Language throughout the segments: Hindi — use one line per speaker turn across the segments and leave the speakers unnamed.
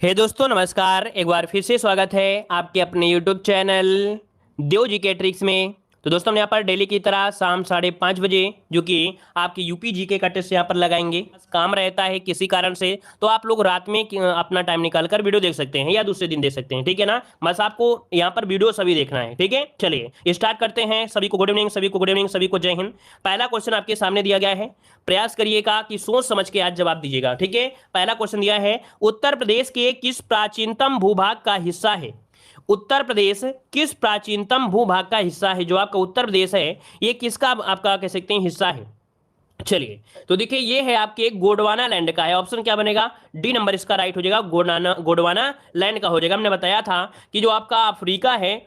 दोस्तों नमस्कार। एक बार फिर से स्वागत है आपके अपने YouTube चैनल देव जी के ट्रिक्स में। तो दोस्तों हम यहाँ पर डेली की तरह शाम 5:30 बजे जो कि आपके यूपी जीके का टेस्ट यहाँ पर लगाएंगे। बस काम रहता है किसी कारण से तो आप लोग रात में अपना टाइम निकाल कर वीडियो देख सकते हैं या दूसरे दिन देख सकते हैं, ठीक है ना। बस आपको यहाँ पर वीडियो सभी देखना है, ठीक है। चलिए स्टार्ट करते हैं। सभी को गुड इवनिंग, सभी को गुड इवनिंग, सभी को जय हिंद। पहला क्वेश्चन आपके सामने दिया गया है, प्रयास करिएगा कि सोच समझ के आज जवाब दीजिएगा, ठीक है। पहला क्वेश्चन दिया है, उत्तर प्रदेश के किस प्राचीनतम भूभाग का हिस्सा है। उत्तर प्रदेश किस प्राचीनतम भूभाग का हिस्सा है। जो आपका उत्तर प्रदेश है ये किसका आपका कह सकते हैं हिस्सा है। चलिए तो देखिए ये है आपके गोंडवाना लैंड का है। ऑप्शन क्या बनेगा, डी नंबर इसका राइट हो जाएगा। गोंडवाना लैंड का हो जाएगा। हमने बताया था कि जो आपका अफ्रीका है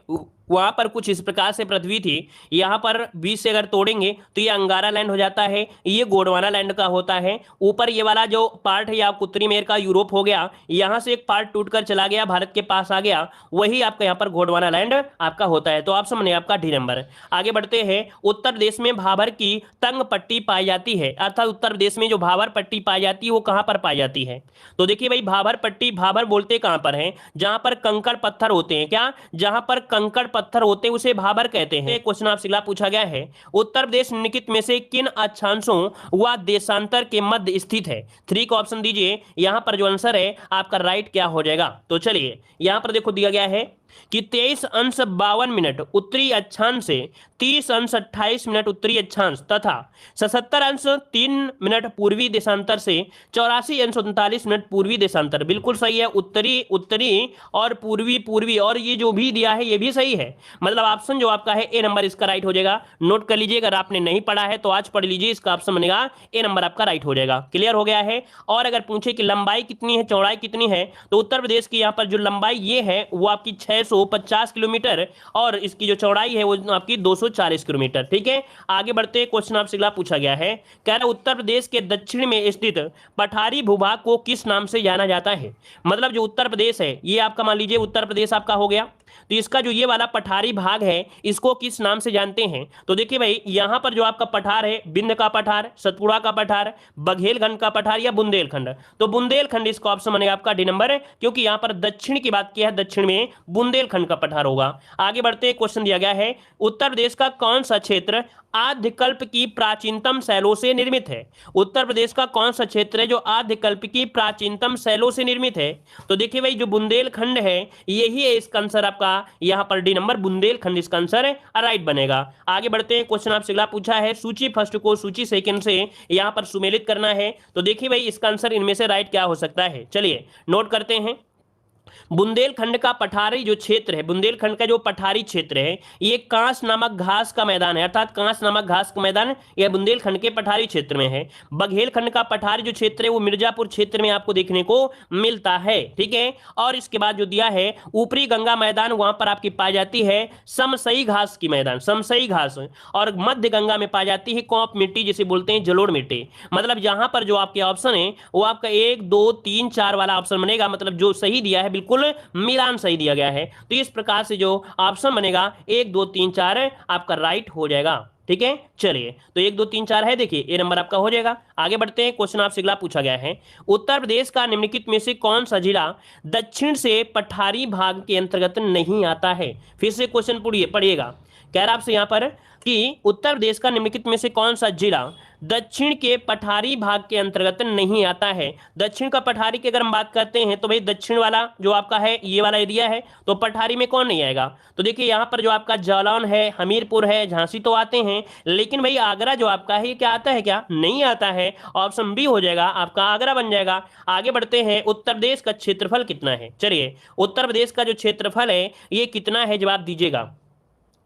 वहां पर कुछ इस प्रकार से पृथ्वी थी, यहां पर बीच से अगर तोड़ेंगे तो ये अंगारा लैंड हो जाता है, ये गोंडवाना लैंड का होता है। ऊपर ये वाला जो पार्ट है या उत्तरी अमेरिका यूरोप हो गया, यहां से एक पार्ट टूटकर चला गया भारत के पास आ गया, वही आपका यहाँ पर गोंडवाना लैंड आपका होता है। तो ऑप्शन बने आपका डी नंबर। आगे बढ़ते हैं, उत्तर प्रदेश में भाबर की तंग पट्टी पाई जाती है, अर्थात उत्तर प्रदेश में जो भाबर पट्टी पाई जाती है वो कहां पर पाई जाती है। तो देखिए भाई भाबर पट्टी, भाबर बोलते कहां पर है, जहां पर कंकड़ पत्थर होते हैं। क्या, जहां पर कंकड़ पत्थर होते हैं उसे भाबर कहते हैं। क्वेश्चन आपसे अगला पूछा गया है, उत्तर प्रदेश निम्नलिखित में से किन अक्षांशों व देशांतर के मध्य स्थित है। 3 का ऑप्शन दीजिए। यहां पर जो आंसर है आपका राइट क्या हो जाएगा। तो चलिए यहां पर देखो दिया गया है कि 23 अंश 52 मिनट उत्तरी अक्षांश से 30 अंश 28 मिनट उत्तरी अक्षांश तथा 77 अंश 3 मिनट पूर्वी देशांतर से 84 अंश 39 मिनट पूर्वी देशांतर। बिल्कुल सही है, उत्तरी उत्तरी और पूर्वी पूर्वी, और ये जो भी दिया है ये भी सही है। मतलब ऑप्शन जो आपका है ए नंबर इसका राइट हो जाएगा। नोट कर लीजिए, अगर आपने नहीं पढ़ा है तो आज पढ़ लीजिए, इसका ऑप्शन बनेगा ए नंबर आपका राइट हो जाएगा। क्लियर हो गया है। और अगर पूछे कि लंबाई कितनी है, चौड़ाई कितनी है, तो उत्तर प्रदेश की यहाँ पर जो लंबाई ये है वो आपकी 650 किलोमीटर और इसकी जो चौड़ाई है वो आपकी 240 किलोमीटर, ठीक है। आगे बढ़ते क्वेश्चन आपसे अगला पूछा गया है, कह रहा उत्तर प्रदेश के दक्षिण में स्थित पठारी भूभाग को किस नाम से जाना जाता है। मतलब जो उत्तर प्रदेश है ये आपका मान लीजिए उत्तर प्रदेश आपका हो गया, तो इसका जो ये वाला पठारी भाग है इसको किस नाम से जानते हैं। तो देखिए भाई यहां पर जो आपका पठार है, बिंद का पठार, सतपुड़ा का पठार, बघेलखंड का पठार या बुंदेलखंड। तो बुंदेलखंड इसका ऑप्शन बनेगा आपका डी नंबर, क्योंकि यहां पर दक्षिण की बात किया है, दक्षिण में बुंदेलखंड का पठार होगा। आगे बढ़ते क्वेश्चन दिया गया है, उत्तर प्रदेश का कौन सा क्षेत्र आद्यकल्प की प्राचीनतम शैलों से निर्मित है। उत्तर प्रदेश का कौन सा क्षेत्र है जो आद्यकल्प की प्राचीनतम शैलों से निर्मित है। तो देखिए भाई जो बुंदेलखंड है यही है इसका आंसर आपका यहां पर डी नंबर, बुंदेलखंड इसका आंसर राइट बनेगा। आगे बढ़ते हैं, क्वेश्चन आपसे अगला पूछा है, सूची फर्स्ट को सूची सेकंड से यहां पर सुमेलित करना है। तो देखिए भाई इसका आंसर इनमें से राइट क्या हो सकता है। चलिए नोट करते हैं। बुंदेलखंड का पठारी जो क्षेत्र है, बुंदेलखंड का जो पठारी क्षेत्र है ये कांस नामक घास का मैदान है, अर्थात कांस नामक घास का मैदान यह बुंदेलखंड के पठारी क्षेत्र में है। बघेलखंड का पठारी जो क्षेत्र है वो मिर्जापुर क्षेत्र में आपको देखने को मिलता है, ठीक है। और इसके बाद जो दिया है ऊपरी गंगा मैदान, वहां पर आपकी पाई जाती है समसई घास की मैदान, समसई घास। और मध्य गंगा में पाई जाती है कौप मिट्टी जिसे बोलते हैं जलोढ़ मिट्टी। मतलब यहां पर जो आपके ऑप्शन है वो आपका 1 2 3 4 वाला ऑप्शन बनेगा। मतलब जो सही दिया है बिल्कुल मिलान सही दिया गया है। तो इस प्रकार से जो ऑप्शन बनेगा 1 2 3 4 आपका राइट हो जाएगा, ठीक है। चलिए तो 1 2 3 4 है, देखिए ए नंबर आपका हो जाएगा। आगे बढ़ते हैं, क्वेश्चन आपसे अगला पूछा गया है, उत्तर प्रदेश का निम्नलिखित में से कौन सा जिला दक्षिण से पठारी भाग के अंतर्गत नहीं आता है। फिर से क्वेश्चन पढ़िएगा। कह रहा आपसे यहां पर कि उत्तर प्रदेश का निम्नलिखित में से कौन सा जिला दक्षिण के पठारी भाग के अंतर्गत नहीं आता है। दक्षिण का पठारी की अगर हम बात करते हैं तो भाई दक्षिण वाला जो आपका है ये वाला एरिया है, तो पठारी में कौन नहीं आएगा। तो देखिए यहाँ पर जो आपका जालौन है, हमीरपुर है, झांसी तो आते हैं, लेकिन भाई आगरा जो आपका है ये क्या आता है, क्या नहीं आता है। ऑप्शन बी हो जाएगा आपका, आगरा बन जाएगा। आगे बढ़ते हैं, उत्तर प्रदेश का क्षेत्रफल कितना है। चलिए उत्तर प्रदेश का जो क्षेत्रफल है ये कितना है, जवाब दीजिएगा।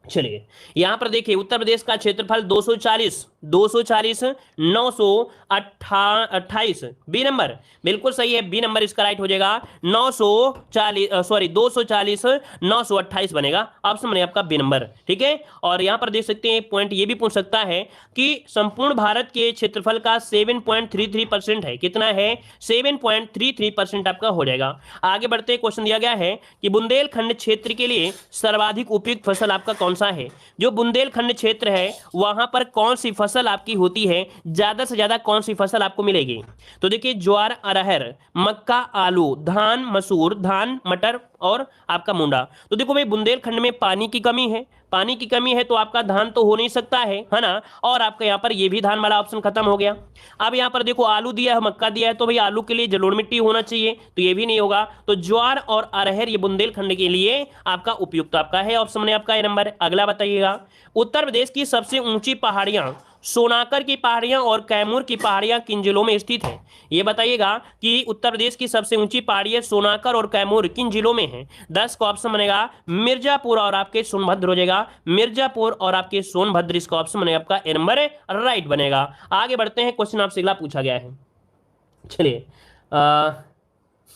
चलिए यहां पर देखिए उत्तर प्रदेश का क्षेत्रफल 240 928 बी नंबर बिल्कुल सही है, बी नंबर इसका राइट हो जाएगा। 240 928 बनेगा, ऑप्शन बनेगा आपका बी नंबर, ठीक है। और यहां पर देख सकते हैं पॉइंट ये भी पूछ सकता है कि संपूर्ण भारत के क्षेत्रफल का 7.33% है, कितना है 7.33% आपका हो जाएगा। आगे बढ़ते क्वेश्चन दिया गया है कि बुंदेलखंड क्षेत्र के लिए सर्वाधिक उपयुक्त फसल आपका कौन कौन सा है? जो बुंदेलखंड क्षेत्र है वहां पर कौन सी फसल आपकी होती है, ज्यादा से ज्यादा कौन सी फसल आपको मिलेगी? तो देखिए ज्वार, अरहर, मक्का, आलू, धान, मसूर, धान, मटर और आपका मूंगा। तो देखो भाई बुंदेलखंड में पानी की कमी है, पानी की कमी है तो आपका धान तो हो नहीं सकता है ना, और आपका यहाँ पर ये भी धान वाला ऑप्शन खत्म हो गया। अब यहाँ पर देखो आलू दिया है, मक्का दिया है, तो भाई आलू के लिए जलोढ़ मिट्टी होना चाहिए, तो ये भी नहीं होगा। तो ज्वार और अरहर ये बुंदेलखंड के लिए आपका उपयुक्त आपका है ऑप्शन में आपका ये नंबर। अगला बताइएगा, उत्तर प्रदेश की सबसे ऊंची पहाड़ियां सोनाकर की पहाड़ियां और कैमूर की पहाड़ियां किन जिलों में स्थित है? ये बताइएगा कि उत्तर प्रदेश की सबसे ऊंची पहाड़ियां सोनाकर और कैमूर किन जिलों में है? 10 का ऑप्शन बनेगा मिर्जापुर और आपके सोनभद्र हो जाएगा, मिर्जापुर और आपके सोनभद्र इसका ऑप्शन बनेगा आपका ए नंबर राइट बनेगा। आगे बढ़ते हैं, क्वेश्चन आपसे अगला पूछा गया है।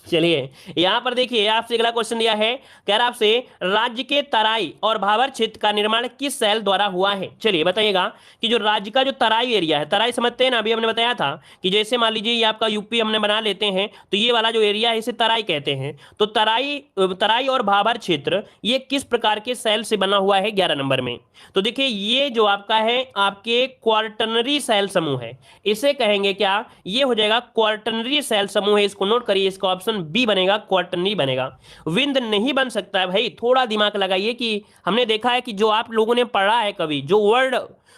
चलिए यहां पर देखिए आपसे अगला क्वेश्चन दिया है, कह रहा आपसे राज्य के तराई और भाबर क्षेत्र का निर्माण किस शैल द्वारा हुआ है? चलिए बताइएगा कि जो राज्य का जो तराई एरिया है, तराई समझते हैं ना, अभी हमने बताया था कि जैसे मान लीजिए ये आपका यूपी हमने बना लेते हैं, तो ये वाला जो एरिया है इसे तराई कहते हैं। तो तराई और भाबर क्षेत्र ये किस प्रकार के शैल से बना हुआ है 11 नंबर में? तो देखिए ये जो आपका है आपके क्वार्टनरी शैल समूह है, इसे कहेंगे क्या? ये हो जाएगा क्वार्टनरी शैल समूह है, इसको नोट करिए, इसका ऑप्शन बी बनेगा, क्वार्टरनरी बनेगा। विंद नहीं बन सकता है भाई, थोड़ा दिमाग लगाइए कि हमने देखा है कि जो आप लोगों ने पढ़ा है कभी,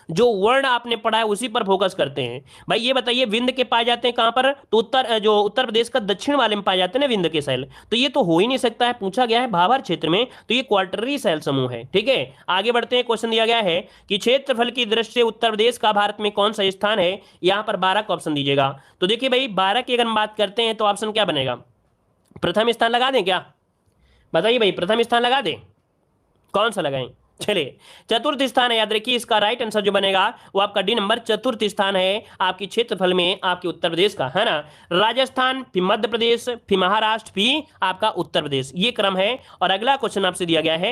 जो वर्ड आपने पढ़ा है उसी पर फोकस करते हैं भाई। ये बताइए विंद के पाए जाते हैं कहां पर? तो उत्तर प्रदेश का दक्षिण वाले में पाए जाते हैं ना विंद के शैल, तो ये तो हो ही नहीं सकता है, पूछा गया है भाबर क्षेत्र में, तो ये क्वार्टररी शैल समूह है। ठीक है, आगे बढ़ते हैं, क्वेश्चन दिया गया है कि क्षेत्रफल की दृष्टि से उत्तर प्रदेश का भारत में कौन सा स्थान है? यहां पर 12 का ऑप्शन दीजिएगा। तो देखिए भाई 12 की अगर हम बात करते हैं तो ऑप्शन क्या बनेगा? प्रथम स्थान लगा दें क्या? बताइए भाई, प्रथम स्थान लगा दें, कौन सा लगाएं? चलिए चतुर्थ स्थान है, याद रखिए इसका राइट आंसर जो बनेगा वो आपका डी नंबर चतुर्थ स्थान है आपकी क्षेत्रफल में आपके उत्तर प्रदेश का, है ना। राजस्थान, फिर मध्य प्रदेश, फिर महाराष्ट्र, फिर आपका उत्तर प्रदेश, ये क्रम है। और अगला क्वेश्चन आपसे दिया गया है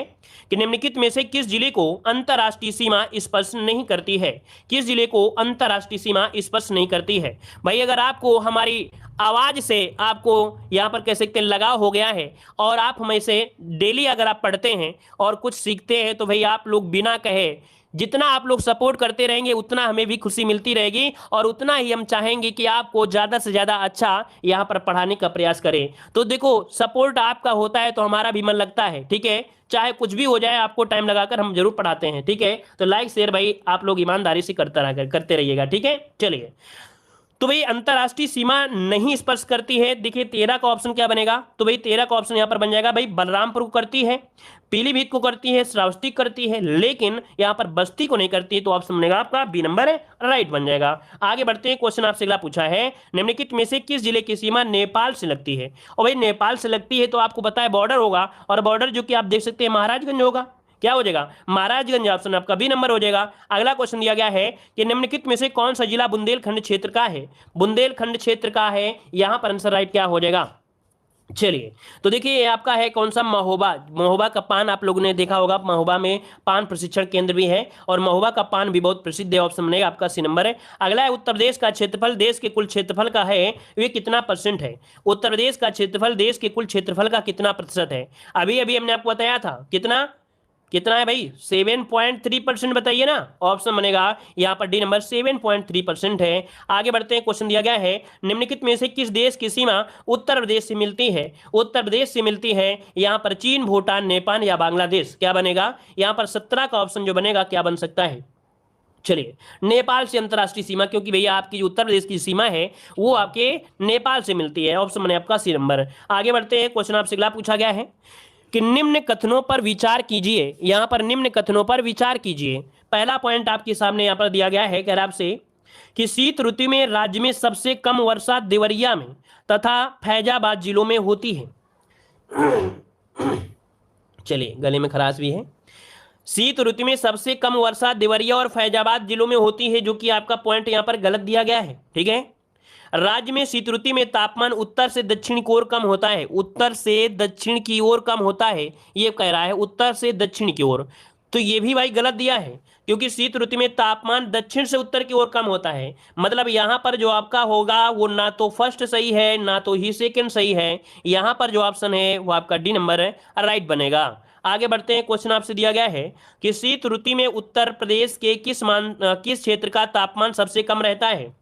कि निम्नलिखित में से किस जिले को अंतरराष्ट्रीय सीमा स्पर्श नहीं करती है? किस जिले को अंतरराष्ट्रीय सीमा स्पर्श नहीं करती है? भाई अगर आपको हमारी आवाज से आपको यहां पर कह सकते हैं लगाव हो गया है और आप हमें से डेली अगर आप पढ़ते हैं और कुछ सीखते हैं, तो भाई आप लोग बिना कहे जितना आप लोग सपोर्ट करते रहेंगे उतना हमें भी खुशी मिलती रहेगी और उतना ही हम चाहेंगे कि आपको ज़्यादा से ज़्यादा अच्छा यहाँ पर पढ़ाने का प्रयास करें। तो देखो सपोर्ट आपका होता है तो हमारा भी मन लगता है, ठीक है, चाहे कुछ भी हो जाए आपको टाइम लगाकर हम जरूर पढ़ाते हैं, ठीक है। तो लाइक शेयर भाई आप लोग ईमानदारी से करते रहिएगा, ठीक है। चलिए तो भाई अंतरराष्ट्रीय सीमा नहीं स्पर्श करती है, देखिए 13 का ऑप्शन क्या बनेगा? तो भाई 13 का ऑप्शन यहां पर बन जाएगा भाई बलरामपुर को करती है, पीलीभीत को करती है, श्रावस्ती करती है, लेकिन यहां पर बस्ती को नहीं करती है, तो ऑप्शन बनेगा आपका बी नंबर है, राइट बन जाएगा। आगे बढ़ते हैं, क्वेश्चन आपसे अगला पूछा है निम्नलिखित में से किस जिले की सीमा नेपाल से लगती है? और भाई नेपाल से लगती है तो आपको पता है बॉर्डर होगा, और बॉर्डर जो कि आप देख सकते हैं महाराजगंज होगा, क्या हो जाएगा? महाराजगंज, ऑप्शन आपका बी नंबर हो जाएगा। अगला क्वेश्चन दिया गया है कि निम्नलिखित में से कौन सा जिला बुंदेलखंड क्षेत्र का है? बुंदेलखंड क्षेत्र का है, यहां पर आंसर राइट क्या हो जाएगा? चलिए तो देखिए ये आपका है कौन सा? महोबा। महोबा का पान आप लोगों ने देखा होगा, महोबा में पान प्रशिक्षण केंद्र भी है और महोबा का पान भी बहुत प्रसिद्ध है, ऑप्शन बनेगा आपका सी नंबर है। अगला है उत्तर प्रदेश का क्षेत्रफल देश के कुल क्षेत्रफल का है वे कितना % है? उत्तर प्रदेश का क्षेत्रफल देश के कुल क्षेत्रफल का कितना प्रतिशत है? अभी अभी हमने आपको बताया था, कितना है भाई? 7.3% बताइए ना, ऑप्शन बनेगा यहाँ पर डी नंबर 7.3% है। आगे बढ़ते हैं, क्वेश्चन दिया गया है निम्नलिखित में से किस देश की सीमा उत्तर प्रदेश से मिलती है? उत्तर प्रदेश से मिलती है यहाँ पर चीन, भूटान, नेपाल या बांग्लादेश, क्या बनेगा? यहाँ पर 17 का ऑप्शन जो बनेगा क्या बन सकता है? चलिए नेपाल से अंतरराष्ट्रीय सीमा, क्योंकि भैया आपकी जो उत्तर प्रदेश की सीमा है वो आपके नेपाल से मिलती है, ऑप्शन बने आपका सी नंबर। आगे बढ़ते हैं, क्वेश्चन आपसे अगला पूछा गया है कि निम्न कथनों पर विचार कीजिए, यहां पर निम्न कथनों पर विचार कीजिए। पहला पॉइंट आपके सामने यहां पर दिया गया है, कह रहा आपसे कि शीत ऋतु में राज्य में सबसे कम वर्षा देवरिया में तथा फैजाबाद जिलों में होती है। चलिए गले में खराश भी है। शीत ऋतु में सबसे कम वर्षा देवरिया और फैजाबाद जिलों में होती है, जो कि आपका पॉइंट यहां पर गलत दिया गया है, ठीक है। राज्य में शीत ऋतु में तापमान उत्तर से दक्षिण की ओर कम होता है, उत्तर से दक्षिण की ओर कम होता है, ये कह रहा है उत्तर से दक्षिण की ओर, तो ये भी भाई गलत दिया है, क्योंकि शीत ऋतु में तापमान दक्षिण से उत्तर की ओर कम होता है। मतलब यहां पर जो आपका होगा वो ना तो फर्स्ट सही है ना तो ही सेकंड सही है, यहां पर जो ऑप्शन है वो आपका डी नंबर है, राइट बनेगा। आगे बढ़ते हैं, क्वेश्चन आपसे दिया गया है कि शीत ऋतु में उत्तर प्रदेश के किस क्षेत्र का तापमान सबसे कम रहता है।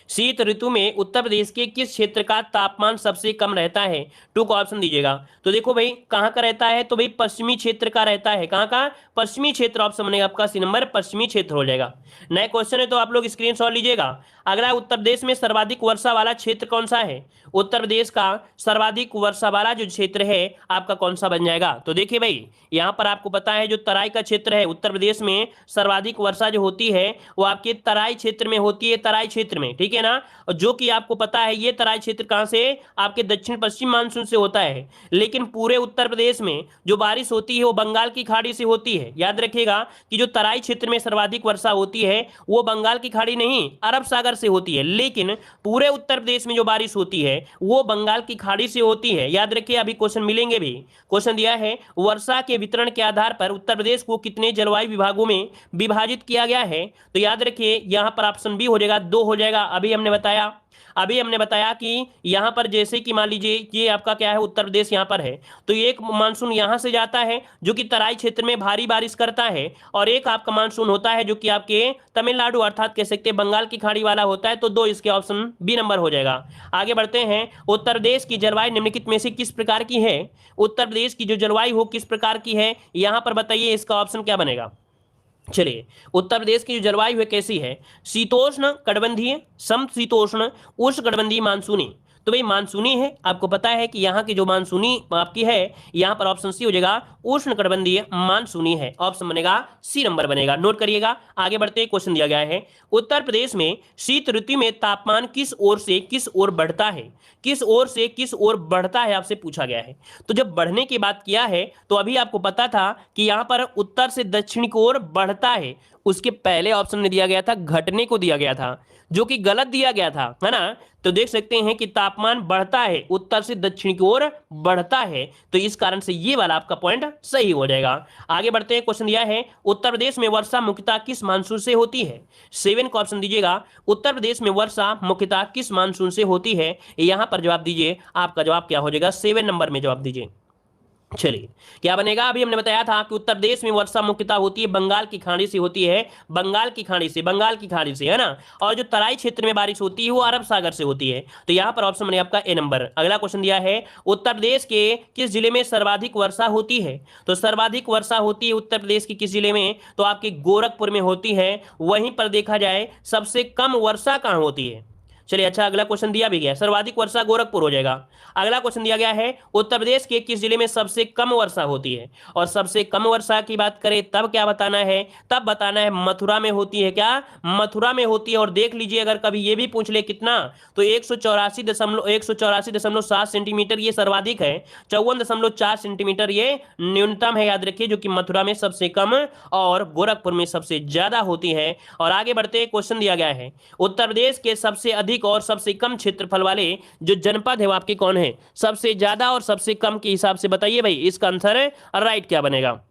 शीत ऋतु में उत्तर प्रदेश के किस क्षेत्र का तापमान सबसे कम रहता है। टू का ऑप्शन दीजिएगा। तो देखो भाई कहाँ का रहता है, तो भाई पश्चिमी क्षेत्र का रहता है। कहाँ का? पश्चिमी क्षेत्र। ऑप्शन बनेगा आपका सी नंबर, पश्चिमी क्षेत्र हो जाएगा। नया क्वेश्चन है तो आप लोग स्क्रीनशॉट लीजिएगा। अगला, उत्तर प्रदेश में सर्वाधिक वर्षा वाला क्षेत्र कौन सा है। उत्तर प्रदेश का सर्वाधिक वर्षा वाला जो क्षेत्र है आपका कौन सा बन जाएगा। तो देखिए भाई यहाँ पर आपको पता है जो तराई का क्षेत्र है, उत्तर प्रदेश में सर्वाधिक वर्षा जो होती है वो आपके तराई क्षेत्र में होती है, तराई क्षेत्र में, ठीक है ना। और जो कि आपको पता है ये तराई क्षेत्र कहां से, आपके दक्षिण पश्चिम मानसून से होता है। लेकिन पूरे उत्तर प्रदेश में जो बारिश होती है वो बंगाल की खाड़ी से होती है। याद रखिएगा कि जो तराई क्षेत्र में सर्वाधिक वर्षा होती है वो बंगाल की खाड़ी नहीं, अरब सागर से होती है। लेकिन पूरे उत्तर प्रदेश में जो बारिश होती है वो बंगाल की खाड़ी से होती है। याद रखिए, अभी क्वेश्चन मिलेंगे भी। क्वेश्चन दिया है वर्षा के वितरण के आधार पर उत्तर प्रदेश को कितने जलवायु विभागों में विभाजित किया गया है। तो याद रखिए यहां पर ऑप्शन बी हो जाएगा, 2 हो जाएगा। अभी हमने बताया कि यहां पर जैसे कि मान लीजिए ये आपका क्या है, उत्तर प्रदेश यहां पर है, तो एक मानसून यहां से जाता है जो कि तराई क्षेत्र में भारी बारिश करता है, और एक आपका मानसून होता है जो कि आपके तमिलनाडु अर्थात कह सकते हैं बंगाल की खाड़ी वाला होता है। तो 2 इसके ऑप्शन बी नंबर हो जाएगा। आगे बढ़ते हैं, उत्तर प्रदेश की जलवायु निम्नलिखित में से किस प्रकार की है। उत्तर प्रदेश की जो जलवायु हो किस प्रकार की है यहां पर बताइए, इसका ऑप्शन क्या बनेगा। चलिए, उत्तर प्रदेश की जो जलवायु है कैसी है, शीतोष्ण कटिबंधीय, समशीतोष्ण, उष्ण कटिबंधीय, मानसूनी। तो भाई मानसूनी है, आपको पता है कि यहाँ की जो मानसूनी आपकी है यहाँ पर ऑप्शन सी हो जाएगा, उष्ण कटिबंधीय मानसूनी है। ऑप्शन बनेगा सी नंबर बनेगा, नोट करिएगा। आगे बढ़ते, क्वेश्चन दिया गया है उत्तर प्रदेश में शीत ऋतु में तापमान किस ओर से किस ओर बढ़ता है। किस ओर से किस ओर बढ़ता है आपसे पूछा गया है। तो जब बढ़ने की बात किया है तो अभी आपको पता था कि यहाँ पर उत्तर से दक्षिण की ओर बढ़ता है। उसके पहले ऑप्शन में दिया गया था घटने को दिया गया था, जो कि गलत दिया गया था, है ना। तो देख सकते हैं कि तापमान बढ़ता है, उत्तर से दक्षिण की ओर बढ़ता है, तो इस कारण से ये वाला आपका पॉइंट सही हो जाएगा। आगे बढ़ते हैं, क्वेश्चन दिया है उत्तर प्रदेश में वर्षा मुख्यतः किस मानसून से होती है। 7 का ऑप्शन दीजिएगा। उत्तर प्रदेश में वर्षा मुख्यतः किस मानसून से होती है, यहां पर जवाब दीजिए। आपका जवाब क्या हो जाएगा, 7 नंबर में जवाब दीजिए। चलिए क्या बनेगा, अभी हमने बताया था कि उत्तर प्रदेश में वर्षा मुख्यतः होती है बंगाल की खाड़ी से होती है, बंगाल की खाड़ी से, है ना। और जो तराई क्षेत्र में बारिश होती है वो अरब सागर से होती है। तो यहाँ पर ऑप्शन बनेगा आपका ए नंबर। अगला क्वेश्चन दिया है उत्तर प्रदेश के किस जिले में सर्वाधिक वर्षा होती है। तो सर्वाधिक वर्षा होती है उत्तर प्रदेश के किस जिले में, तो आपके गोरखपुर में होती है। वहीं पर देखा जाए सबसे कम वर्षा कहाँ होती है। चलिए अच्छा, अगला क्वेश्चन दिया भी गया, सर्वाधिक वर्षा गोरखपुर हो जाएगा। अगला क्वेश्चन दिया गया है उत्तर प्रदेश के किस जिले में सबसे कम वर्षा होती है। और सबसे कम वर्षा की बात करें तब क्या बताना है, तब बताना है मथुरा में होती है। क्या मथुरा में होती है। और देख लीजिए अगर कभी ये भी पूछ ले कितना, तो 184.7 सेंटीमीटर ये सर्वाधिक है, 54.4 सेंटीमीटर ये न्यूनतम है। याद रखिए, जो कि मथुरा में सबसे कम और गोरखपुर में सबसे ज्यादा होती है। और आगे बढ़ते, क्वेश्चन दिया गया है उत्तर प्रदेश के सबसे अधिक और सबसे कम क्षेत्रफल वाले जो जनपद है वो आपके कौन है। सबसे ज्यादा और सबसे कम के हिसाब से बताइए भाई, इसका आंसर राइट क्या बनेगा।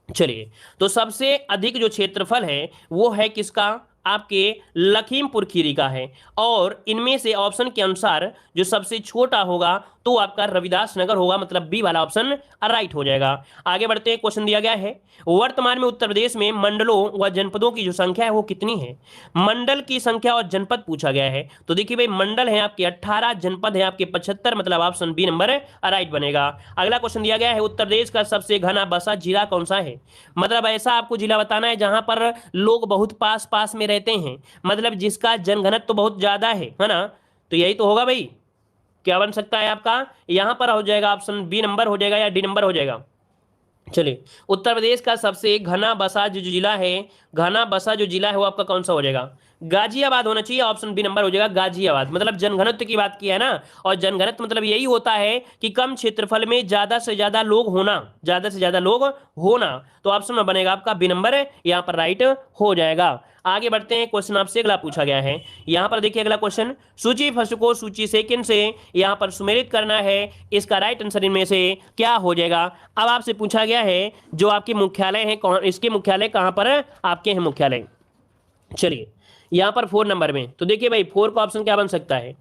चलिए, तो सबसे अधिक जो क्षेत्रफल है वो है किसका, आपके लखीमपुर खीरी का है। और इनमें से ऑप्शन के अनुसार जो सबसे छोटा होगा तो आपका रविदास नगर होगा, मतलब बी वाला ऑप्शन राइट हो जाएगा। आगे बढ़ते हैं, क्वेश्चन दिया गया है वर्तमान में उत्तर प्रदेश में मंडलों व जनपदों की जो संख्या है वो कितनी है। मंडल की संख्या और जनपद पूछा गया है। तो देखिए भाई मंडल है आपके 18, जनपद है आपके 75, मतलब ऑप्शन बी नंबर राइट बनेगा। अगला क्वेश्चन दिया गया है उत्तर प्रदेश का सबसे घना बसा जिला कौन सा है। मतलब ऐसा आपको जिला बताना है जहां पर लोग बहुत पास पास में रहते हैं, मतलब जिसका जनघनत्व तो बहुत ज्यादा है ना। तो यही तो होगा भाई, क्या बन सकता है आपका, यहां पर हो जाएगा ऑप्शन बी नंबर हो जाएगा या डी नंबर हो जाएगा। चलिए, उत्तर प्रदेश का सबसे घना बसा जो जिला है, घना बसा जो जिला है वो आपका कौन सा हो जाएगा, गाजियाबाद होना चाहिए। ऑप्शन बी नंबर हो जाएगा गाजियाबाद। मतलब जनघनत्व की बात की है ना, और जनघनत्व मतलब यही होता है कि कम क्षेत्रफल में ज्यादा से ज्यादा लोग होना, ज्यादा से ज्यादा लोग होना। तो ऑप्शन में बनेगा आपका बी नंबर, यहाँ पर राइट हो जाएगा। आगे बढ़ते हैं, क्वेश्चन आपसे अगला पूछा गया है। यहाँ पर देखिए अगला क्वेश्चन, सूची फर्स्ट को सूची सेकंड से यहाँ पर सुमेलित करना है। इसका राइट आंसर इनमें से क्या हो जाएगा। अब आपसे पूछा गया है जो आपके मुख्यालय है, इसके मुख्यालय कहाँ पर आपके हैं मुख्यालय। चलिए यहाँ पर 4 नंबर में, तो देखिए भाई 4 का ऑप्शन क्या बन सकता है,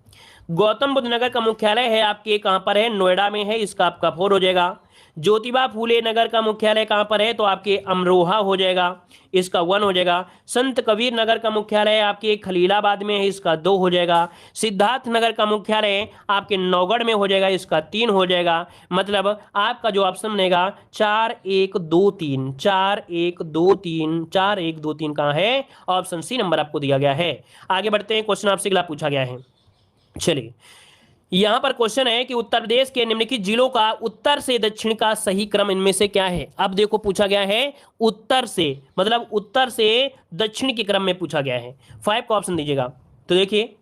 गौतम बुद्ध नगर का मुख्यालय है आपके कहां पर है, नोएडा में है, इसका आपका 4 हो जाएगा। ज्योतिबा फूले नगर का मुख्यालय कहां पर है, तो आपके अमरोहा हो जाएगा, इसका 1 हो जाएगा। संत कबीर नगर का मुख्यालय आपके खलीलाबाद में है, इसका 2 हो जाएगा। सिद्धार्थ नगर का मुख्यालय आपके नौगढ़ में हो जाएगा, इसका 3 हो जाएगा। मतलब आपका जो ऑप्शन बनेगा 4 1 2 3, 4 1 2 3, 4 1 2 3 कहां है, ऑप्शन सी नंबर आपको दिया गया है। आगे बढ़ते हैं, क्वेश्चन आपसे अगला पूछा गया है। चलिए, यहां पर क्वेश्चन है कि उत्तर प्रदेश के निम्नलिखित जिलों का उत्तर से दक्षिण का सही क्रम इनमें से क्या है। अब देखो पूछा गया है उत्तर से, मतलब उत्तर से दक्षिण के क्रम में पूछा गया है। 5 का ऑप्शन दीजिएगा। तो देखिए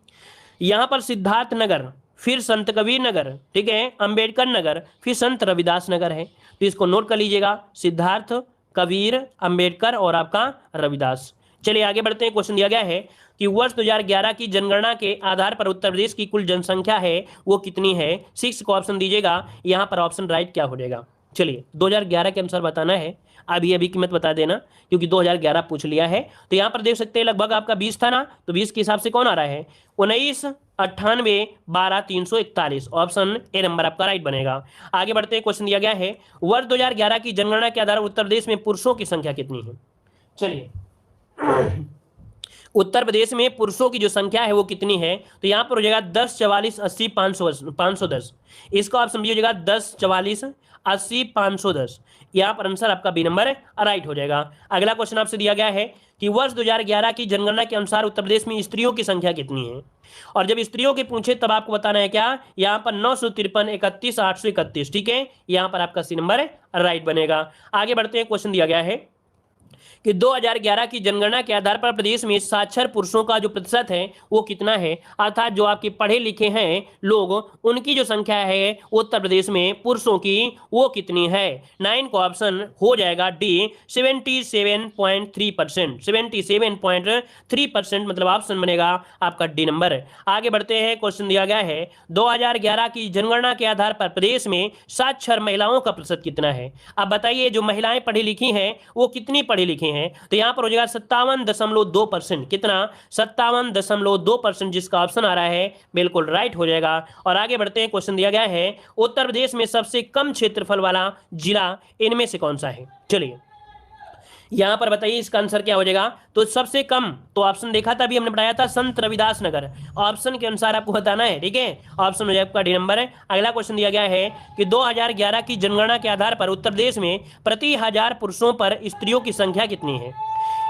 यहां पर सिद्धार्थ नगर, फिर संत कबीर नगर, ठीक है, अंबेडकर नगर, फिर संत रविदास नगर है। तो इसको नोट कर लीजिएगा, सिद्धार्थ, कबीर, अंबेडकर और आपका रविदास। चलिए आगे बढ़ते हैं। क्वेश्चन दिया गया है कि वर्ष 2011 की जनगणना के आधार पर उत्तर प्रदेश की कुल जनसंख्या है वो कितनी है। 6 को ऑप्शन दीजिएगा। यहां पर ऑप्शन राइट क्या हो जाएगा। चलिए 2011 के अनुसार बताना है, अभी अभी कीमत बता देना, क्योंकि 2011 पूछ लिया है। तो यहां पर देख सकते हैं लगभग आपका 20 था ना, तो 20 के हिसाब से कौन आ रहा है, 19 98 12 341, ऑप्शन ए नंबर आपका राइट बनेगा। आगे बढ़ते हैं। क्वेश्चन दिया गया है वर्ष 2011 की जनगणना के आधार पर उत्तर प्रदेश में पुरुषों की संख्या कितनी है। चलिए उत्तर प्रदेश में पुरुषों की जो संख्या है वो कितनी है, तो यहां पर हो जाएगा 10 44 80 510। इसका ऑप्शन बी हो जाएगा 10 44 80 510। यहां पर आंसर आपका बी नंबर राइट हो जाएगा। अगला क्वेश्चन आपसे दिया गया है कि वर्ष 2011 की जनगणना के अनुसार उत्तर प्रदेश में स्त्रियों की संख्या कितनी है। और जब स्त्रियों के पूछे तब आपको बताना है क्या, यहां पर 953 31 831, ठीक है, यहां पर आपका सी नंबर राइट बनेगा। आगे बढ़ते हैं। क्वेश्चन दिया गया है कि 2011 की जनगणना के आधार पर प्रदेश में साक्षर पुरुषों का जो प्रतिशत है वो कितना है, अर्थात जो आपके पढ़े लिखे हैं लोग उनकी जो संख्या है उत्तर प्रदेश में पुरुषों की वो कितनी है। 9 का ऑप्शन हो जाएगा डी 77.3%, 77.3% मतलब ऑप्शन बनेगा आपका डी नंबर। आगे बढ़ते हैं। क्वेश्चन दिया गया है 2011 की जनगणना के आधार पर प्रदेश में साक्षर महिलाओं का प्रतिशत कितना है। अब बताइए जो महिलाएं पढ़ी लिखी हैं वो कितनी पढ़ी लिखी हैं, तो यहां पर हो जाएगा 57.2%, कितना 57.2%, जिसका ऑप्शन आ रहा है बिल्कुल राइट हो जाएगा। और आगे बढ़ते हैं। क्वेश्चन दिया गया है उत्तर प्रदेश में सबसे कम क्षेत्रफल वाला जिला इनमें से कौन सा है। चलिए यहां पर बताइए इसका आंसर क्या हो जाएगा। तो सबसे कम, तो ऑप्शन देखा था अभी हमने बताया था संत रविदास नगर, ऑप्शन के अनुसार आपको बताना है, ठीक है, ऑप्शन हो जाएगा आपका डी नंबर है। अगला क्वेश्चन दिया गया है कि 2011 की जनगणना के आधार पर उत्तर प्रदेश में प्रति 1000 पुरुषों पर स्त्रियों की संख्या कितनी है।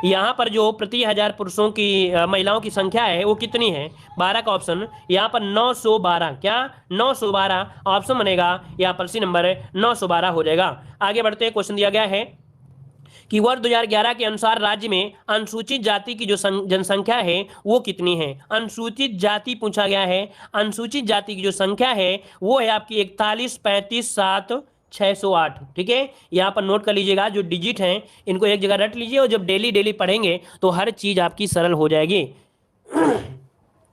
यहाँ पर जो प्रति 1000 पुरुषों की महिलाओं की संख्या है वो कितनी है, 12 का ऑप्शन, यहाँ पर 912, क्या 912 ऑप्शन बनेगा, यहाँ पर सी नंबर 912 हो जाएगा। आगे बढ़ते हैं। क्वेश्चन दिया गया है कि वर्ष 2011 के अनुसार राज्य में अनुसूचित जाति की जो जनसंख्या है वो कितनी है। अनुसूचित जाति पूछा गया है, अनुसूचित जाति की जो संख्या है वो है आपकी 41 35 7 608, ठीक है, यहाँ पर नोट कर लीजिएगा। जो डिजिट हैं इनको एक जगह रट लीजिए और जब डेली डेली पढ़ेंगे तो हर चीज आपकी सरल हो जाएगी।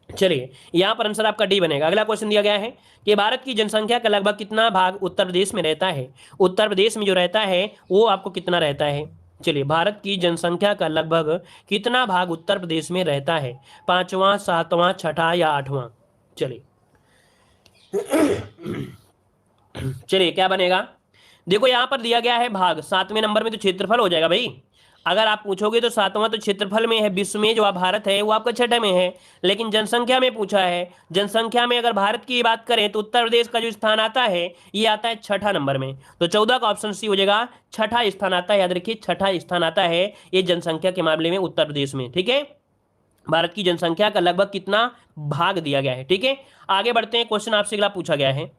चलिए यहां पर आंसर आपका डी बनेगा। अगला क्वेश्चन दिया गया है कि भारत की जनसंख्या का लगभग कितना भाग उत्तर प्रदेश में रहता है। उत्तर प्रदेश में जो रहता है वो आपको कितना रहता है। चलिए भारत की जनसंख्या का लगभग कितना भाग उत्तर प्रदेश में रहता है, 5वां 7वां 6ठा या 8वां। चलिए चलिए क्या बनेगा, देखो यहां पर दिया गया है भाग, 7वें नंबर में तो क्षेत्रफल हो जाएगा भाई। अगर आप पूछोगे तो 7वां तो क्षेत्रफल में है, विश्व में जो आप भारत है वो आपका 6ठे में है, लेकिन जनसंख्या में पूछा है। जनसंख्या में अगर भारत की बात करें तो उत्तर प्रदेश का जो स्थान आता है ये आता है 6ठा नंबर में, तो 14 का ऑप्शन सी हो जाएगा, 6ठा स्थान आता है। याद रखिए 6ठा स्थान आता है ये जनसंख्या के मामले में उत्तर प्रदेश में, ठीक है। भारत की जनसंख्या का लगभग कितना भाग दिया गया है, ठीक है। आगे बढ़ते हैं। क्वेश्चन आपसे अगला पूछा गया है,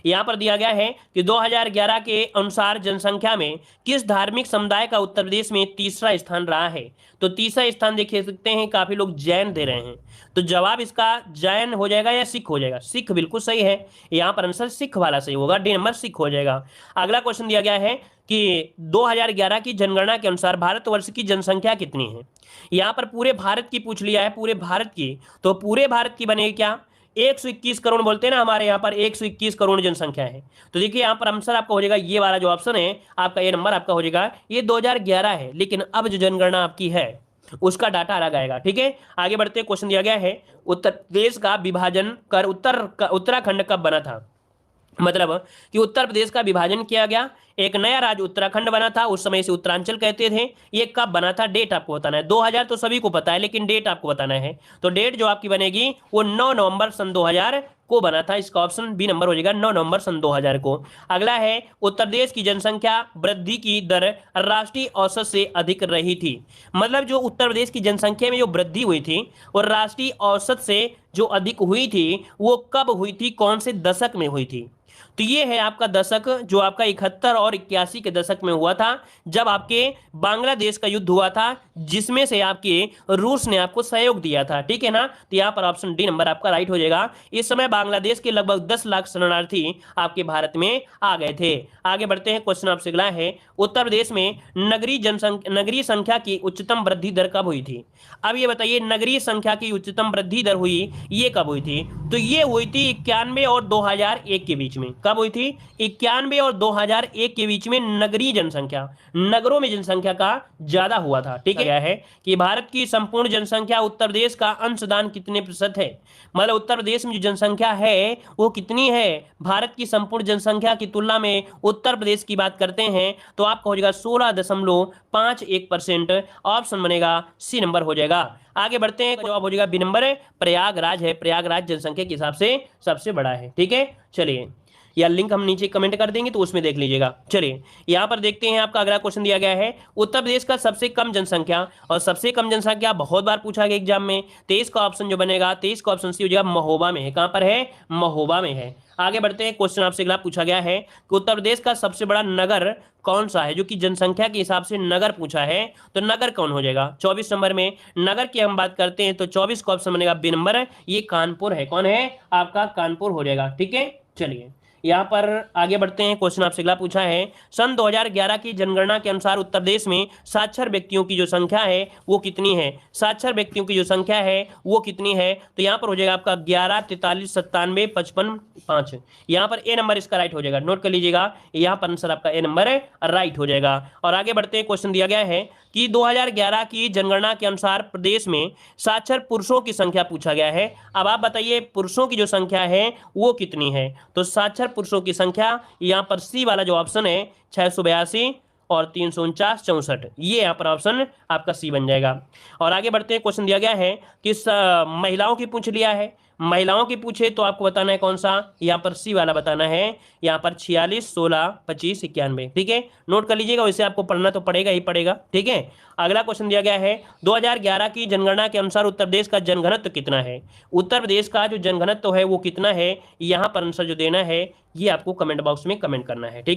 यहां पर दिया गया है कि 2011 के अनुसार जनसंख्या में किस धार्मिक समुदाय का उत्तर प्रदेश में तीसरा स्थान रहा है। तो तीसरा स्थान देख सकते हैं काफी लोग जैन दे रहे हैं, तो जवाब इसका जैन हो जाएगा या सिख हो जाएगा। सिख बिल्कुल सही है, यहां पर आंसर सिख वाला सही होगा, डी नंबर सिख हो जाएगा। अगला क्वेश्चन दिया गया है कि 2011 की जनगणना के अनुसार भारतवर्ष की जनसंख्या कितनी है। यहां पर पूरे भारत की पूछ लिया है, पूरे भारत की, तो पूरे भारत की बनेगी क्या, 121 करोड़ बोलते हैं ना, हमारे यहाँ पर 121 करोड़ जनसंख्या है। तो देखिए यहाँ पर आंसर आपका हो जाएगा ये वाला जो ऑप्शन है आपका, ये नंबर आपका हो जाएगा, ये 2011 है। लेकिन अब जो जनगणना आपकी है उसका डाटा अलग आएगा। ठीक है, आगे बढ़ते हैं। क्वेश्चन दिया गया है उत्तर प्रदेश का विभाजन कर उत्तराखंड कब बना था। मतलब कि उत्तर प्रदेश का विभाजन किया गया, एक नया राज्य उत्तराखंड बना था, उस समय इसे उत्तरांचल कहते थे। ये कब बना था, डेट आपको बताना है। 2000 तो सभी को पता है, लेकिन डेट आपको बताना है। तो डेट जो आपकी बनेगी वो 9 नवंबर सन 2000 को बना था। इसका ऑप्शन बी नंबर हो जाएगा, 9 नवंबर सन 2000 को। अगला है उत्तर प्रदेश की जनसंख्या वृद्धि की दर राष्ट्रीय औसत से अधिक रही थी। मतलब जो उत्तर प्रदेश की जनसंख्या में जो वृद्धि हुई थी और राष्ट्रीय औसत से जो अधिक हुई थी वो कब हुई थी, कौन से दशक में हुई थी। तो ये है आपका दशक जो आपका 71 और 81 के दशक में हुआ था, जब आपके बांग्लादेश का युद्ध हुआ था, जिसमें से आपके रूस ने आपको सहयोग दिया था। ठीक है ना, तो यहाँ पर ऑप्शन डी नंबर आपका राइट हो जाएगा। इस समय बांग्लादेश के लगभग 10 लाख शरणार्थी आपके भारत में आ गए थे। आगे बढ़ते हैं। क्वेश्चन आपसे अगला है उत्तर प्रदेश में नगरीय संख्या की उच्चतम वृद्धि दर कब हुई थी। अब ये बताइए नगरीय संख्या की उच्चतम वृद्धि दर हुई ये कब हुई थी। तो ये हुई थी 91 और 2001 के बीच में। कब हुई थी, 91 और 2001 के बीच में नगरीय जनसंख्या, नगरों में जनसंख्या का ज्यादा हुआ था। ठीक है, है कि भारत की संपूर्ण जनसंख्या उत्तर प्रदेश का अंशदान कितने प्रतिशत है। मतलब उत्तर प्रदेश में जो जनसंख्या है वो कितनी है, भारत की संपूर्ण जनसंख्या की तुलना में उत्तर प्रदेश की बात करते हैं तो आपका हो जाएगा 16.51%। ऑप्शन बनेगा सी नंबर हो जाएगा। आगे बढ़ते हैं, जवाब हो जाएगा बी नंबर, प्रयागराज है। प्रयागराज जनसंख्या के हिसाब से सबसे बड़ा है। ठीक है, चलिए या लिंक हम नीचे कमेंट कर देंगे तो उसमें देख लीजिएगा। चलिए यहां पर देखते हैं, आपका अगला क्वेश्चन दिया गया है उत्तर प्रदेश का सबसे कम जनसंख्या, और सबसे कम जनसंख्या बहुत बार पूछा गया एग्जाम में। 23 का ऑप्शन जो बनेगा, 23 का ऑप्शन सी हो जाएगा, महोबा में है। कहां पर है, महोबा में है। आगे बढ़ते हैं। क्वेश्चन आपसे अगला पूछा गया है कि उत्तर प्रदेश का सबसे बड़ा नगर कौन सा है, जो कि जनसंख्या के हिसाब से नगर पूछा है, तो नगर कौन हो जाएगा। 24 नंबर में नगर की हम बात करते हैं तो 24 का ऑप्शन बनेगा बी नंबर, ये कानपुर है। कौन है, आपका कानपुर हो जाएगा। ठीक है, चलिए यहां पर आगे बढ़ते हैं। क्वेश्चन आपसे अगला पूछा है सन 2011 की जनगणना के अनुसार उत्तर प्रदेश में साक्षर व्यक्तियों की जो संख्या है वो कितनी है। साक्षर व्यक्तियों की जो संख्या है वो कितनी है, तो यहां पर हो जाएगा आपका 11, 43, 97, 55, 5। यहां पर ए नंबर इसका राइट हो जाएगा, नोट कर लीजिएगा। यहां पर आंसर आपका ए नंबर राइट हो जाएगा। और आगे बढ़ते हैं। क्वेश्चन दिया गया है कि 2011 की जनगणना के अनुसार प्रदेश में साक्षर पुरुषों की संख्या पूछा गया है। अब आप बताइए पुरुषों की जो संख्या है वो कितनी है, तो साक्षर पुरुषों की संख्या यहाँ पर सी वाला जो ऑप्शन है 682 और 349, 64, ये यहाँ पर ऑप्शन आपका सी बन जाएगा। और आगे बढ़ते हैं। क्वेश्चन दिया गया है कि महिलाओं की पूछ लिया है, महिलाओं की पूछे तो आपको बताना है कौन सा, यहाँ पर सी वाला बताना है। यहाँ पर 46, 16, 25, 91। ठीक है, नोट कर लीजिएगा, वैसे आपको पढ़ना तो पड़ेगा ही पड़ेगा। ठीक है, अगला क्वेश्चन दिया गया है 2011 की जनगणना के अनुसार उत्तर प्रदेश का जनघनत्व कितना है। उत्तर प्रदेश का जो जनघनत्व है वो कितना है, यहाँ पर आंसर जो देना है ये आपको कमेंट बॉक्स में कमेंट करना है। ठीक है।